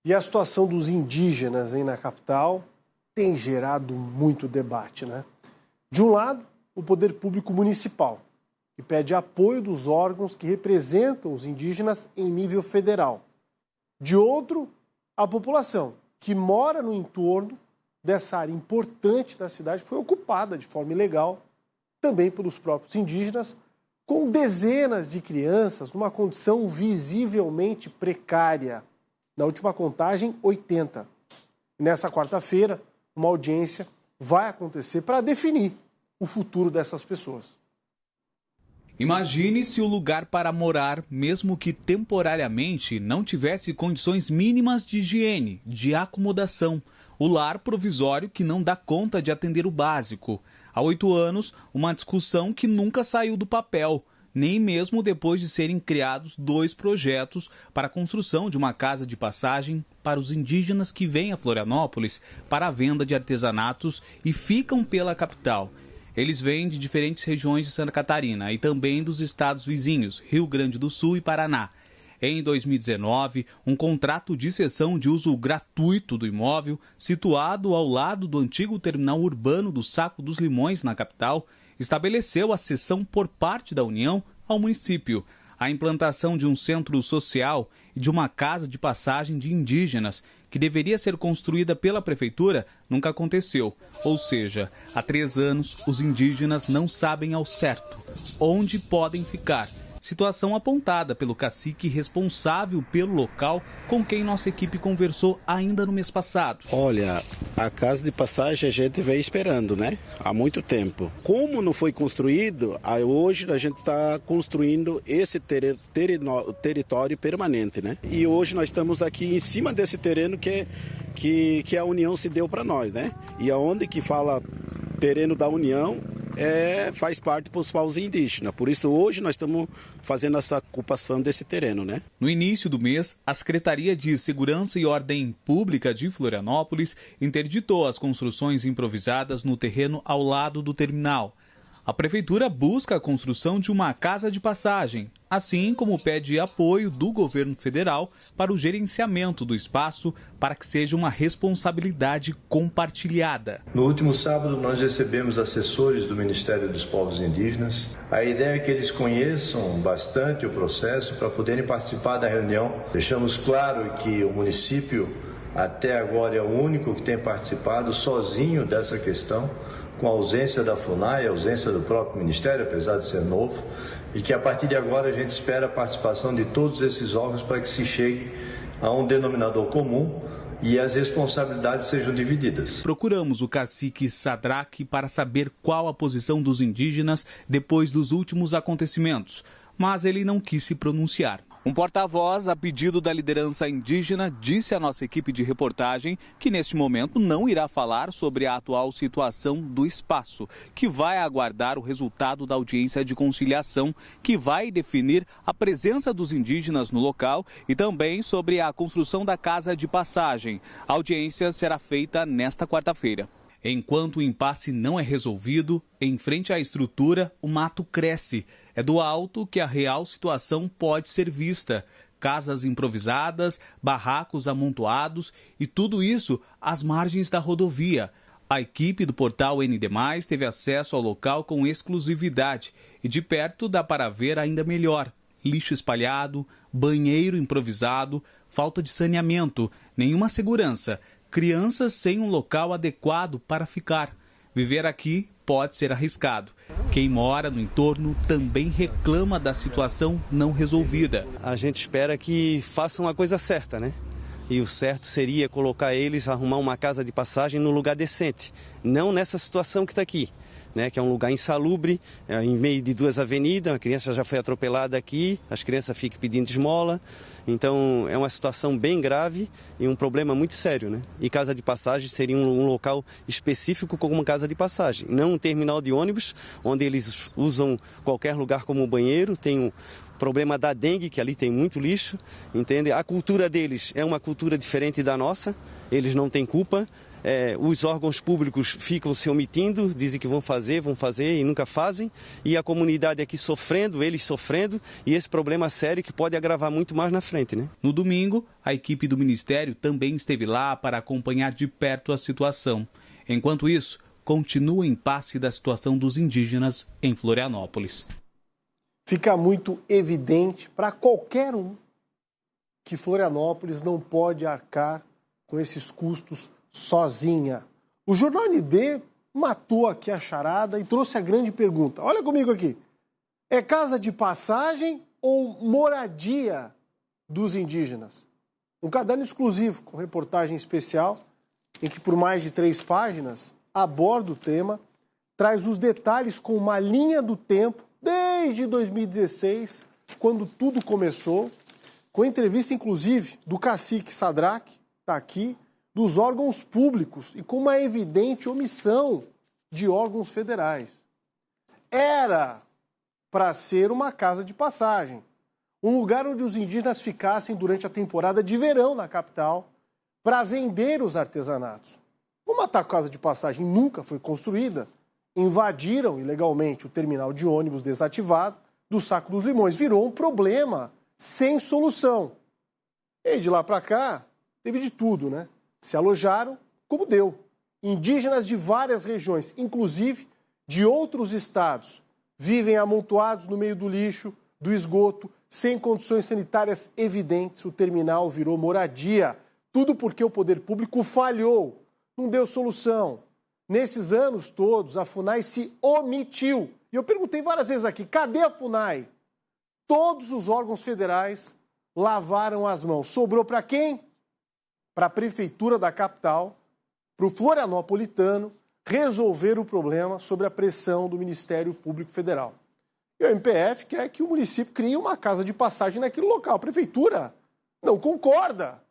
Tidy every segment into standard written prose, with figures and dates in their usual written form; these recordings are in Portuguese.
E a situação dos indígenas aí na capital tem gerado muito debate, né? De um lado, o poder público municipal, que pede apoio dos órgãos que representam os indígenas em nível federal. De outro, a população, que mora no entorno dessa área importante da cidade, foi ocupada de forma ilegal, também pelos próprios indígenas, com dezenas de crianças numa condição visivelmente precária. Na última contagem, 80. E nessa quarta-feira, uma audiência vai acontecer para definir o futuro dessas pessoas. Imagine se o lugar para morar, mesmo que temporariamente, não tivesse condições mínimas de higiene, de acomodação. O lar provisório que não dá conta de atender o básico. Há 8 anos, uma discussão que nunca saiu do papel, nem mesmo depois de serem criados 2 projetos para a construção de uma casa de passagem para os indígenas que vêm a Florianópolis para a venda de artesanatos e ficam pela capital. Eles vêm de diferentes regiões de Santa Catarina e também dos estados vizinhos, Rio Grande do Sul e Paraná. Em 2019, um contrato de cessão de uso gratuito do imóvel, situado ao lado do antigo terminal urbano do Saco dos Limões, na capital, estabeleceu a cessão por parte da União ao município, a implantação de um centro social e de uma casa de passagem de indígenas, que deveria ser construída pela prefeitura, nunca aconteceu. Ou seja, há 3 anos, os indígenas não sabem ao certo onde podem ficar. Situação apontada pelo cacique responsável pelo local, com quem nossa equipe conversou ainda no mês passado. Olha, a casa de passagem a gente vem esperando, né? Há muito tempo. Como não foi construído, hoje a gente está construindo esse território permanente, né? E hoje nós estamos aqui em cima desse terreno que a União se deu para nós, né? E aonde que fala terreno da União, faz parte para os povos indígenas. Por isso, hoje nós estamos fazendo essa ocupação desse terreno, né? No início do mês, a Secretaria de Segurança e Ordem Pública de Florianópolis interditou as construções improvisadas no terreno ao lado do terminal. A Prefeitura busca a construção de uma casa de passagem, assim como pede apoio do governo federal para o gerenciamento do espaço para que seja uma responsabilidade compartilhada. No último sábado, nós recebemos assessores do Ministério dos Povos Indígenas. A ideia é que eles conheçam bastante o processo para poderem participar da reunião. Deixamos claro que o município, até agora, é o único que tem participado sozinho dessa questão, com a ausência da FUNAI, a ausência do próprio Ministério, apesar de ser novo, e que a partir de agora a gente espera a participação de todos esses órgãos para que se chegue a um denominador comum e as responsabilidades sejam divididas. Procuramos o cacique Sadraque para saber qual a posição dos indígenas depois dos últimos acontecimentos, mas ele não quis se pronunciar. Um porta-voz, a pedido da liderança indígena, disse à nossa equipe de reportagem que neste momento não irá falar sobre a atual situação do espaço, que vai aguardar o resultado da audiência de conciliação, que vai definir a presença dos indígenas no local e também sobre a construção da casa de passagem. A audiência será feita nesta quarta-feira. Enquanto o impasse não é resolvido, em frente à estrutura, o mato cresce. É do alto que a real situação pode ser vista. Casas improvisadas, barracos amontoados e tudo isso às margens da rodovia. A equipe do portal ND+, teve acesso ao local com exclusividade e de perto dá para ver ainda melhor. Lixo espalhado, banheiro improvisado, falta de saneamento, nenhuma segurança. Crianças sem um local adequado para ficar. Viver aqui pode ser arriscado. Quem mora no entorno também reclama da situação não resolvida. A gente espera que façam a coisa certa, né? E o certo seria colocar eles, arrumar uma casa de passagem num lugar decente. Não nessa situação que está aqui, né? Que é um lugar insalubre, em meio de 2 avenidas, a criança já foi atropelada aqui, as crianças ficam pedindo esmola. Então é uma situação bem grave e um problema muito sério, né? E casa de passagem seria um local específico como uma casa de passagem, não um terminal de ônibus, onde eles usam qualquer lugar como banheiro. Tem o problema da dengue, que ali tem muito lixo, entende? A cultura deles é uma cultura diferente da nossa, eles não têm culpa. os órgãos públicos ficam se omitindo, dizem que vão fazer e nunca fazem, e a comunidade aqui sofrendo, eles sofrendo, e esse problema sério que pode agravar muito mais na frente, né? No domingo, a equipe do Ministério também esteve lá para acompanhar de perto a situação. Enquanto isso, continua o impasse da situação dos indígenas em Florianópolis. Fica muito evidente para qualquer um que Florianópolis não pode arcar com esses custos sozinha. O Jornal ND matou aqui a charada e trouxe a grande pergunta. Olha comigo aqui. É casa de passagem ou moradia dos indígenas? Um caderno exclusivo com reportagem especial em que por mais de 3 páginas aborda o tema, traz os detalhes com uma linha do tempo desde 2016, quando tudo começou, com entrevista inclusive do cacique Sadraque, está aqui, dos órgãos públicos e com uma evidente omissão de órgãos federais. Era para ser uma casa de passagem, um lugar onde os indígenas ficassem durante a temporada de verão na capital para vender os artesanatos. Como a casa de passagem nunca foi construída, invadiram ilegalmente o terminal de ônibus desativado do Saco dos Limões. Virou um problema sem solução. E de lá para cá, teve de tudo, né? Se alojaram como deu. Indígenas de várias regiões, inclusive de outros estados, vivem amontoados no meio do lixo, do esgoto, sem condições sanitárias evidentes. O terminal virou moradia. Tudo porque o poder público falhou, não deu solução. Nesses anos todos, a FUNAI se omitiu. E eu perguntei várias vezes aqui, cadê a FUNAI? Todos os órgãos federais lavaram as mãos. Sobrou para quem? Para a prefeitura da capital, para o florianopolitano, resolver o problema sob a pressão do Ministério Público Federal. E o MPF quer que o município crie uma casa de passagem naquele local. A prefeitura não concorda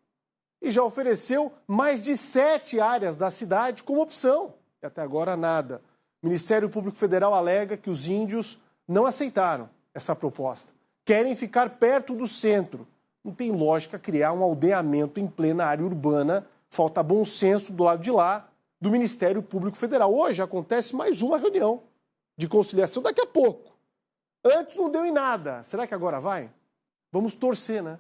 e já ofereceu mais de 7 áreas da cidade como opção. E até agora nada. O Ministério Público Federal alega que os índios não aceitaram essa proposta. Querem ficar perto do centro. Não tem lógica criar um aldeamento em plena área urbana. Falta bom senso do lado de lá do Ministério Público Federal. Hoje acontece mais uma reunião de conciliação daqui a pouco. Antes não deu em nada. Será que agora vai? Vamos torcer, né?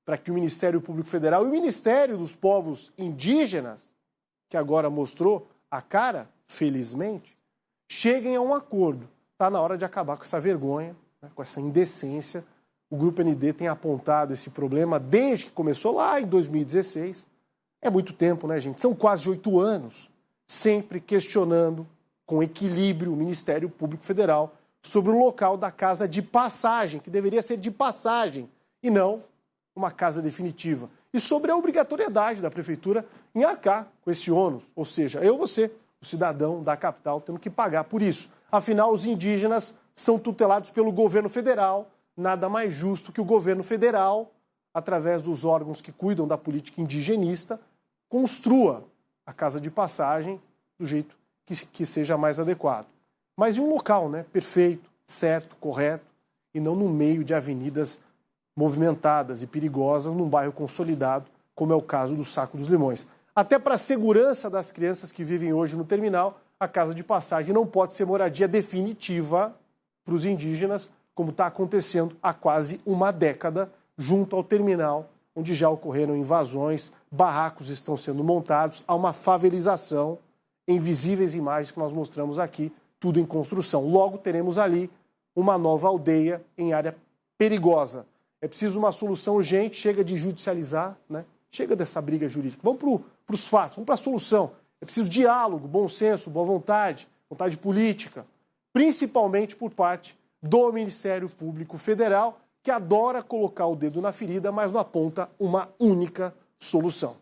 Para que o Ministério Público Federal e o Ministério dos Povos Indígenas, que agora mostrou a cara, felizmente, cheguem a um acordo. Está na hora de acabar com essa vergonha, né, com essa indecência. O Grupo ND tem apontado esse problema desde que começou lá em 2016. É muito tempo, né, gente? São quase 8 anos, sempre questionando com equilíbrio o Ministério Público Federal sobre o local da casa de passagem, que deveria ser de passagem, e não uma casa definitiva. E sobre a obrigatoriedade da prefeitura em arcar com esse ônus, ou seja, você, o cidadão da capital, tendo que pagar por isso. Afinal, os indígenas são tutelados pelo governo federal, nada mais justo que o governo federal, através dos órgãos que cuidam da política indigenista, construa a casa de passagem do jeito que seja mais adequado. Mas em um local, né, perfeito, certo, correto, e não no meio de avenidas movimentadas e perigosas num bairro consolidado, como é o caso do Saco dos Limões. Até para a segurança das crianças que vivem hoje no terminal, a casa de passagem não pode ser moradia definitiva para os indígenas, como está acontecendo há quase uma década, junto ao terminal, onde já ocorreram invasões, barracos estão sendo montados, há uma favelização em visíveis imagens que nós mostramos aqui, tudo em construção. Logo teremos ali uma nova aldeia em área perigosa. É preciso uma solução urgente, chega de judicializar, né? Chega dessa briga jurídica. Vamos para os fatos, vamos para a solução. É preciso diálogo, bom senso, boa vontade, vontade política, principalmente por parte do Ministério Público Federal, que adora colocar o dedo na ferida, mas não aponta uma única solução.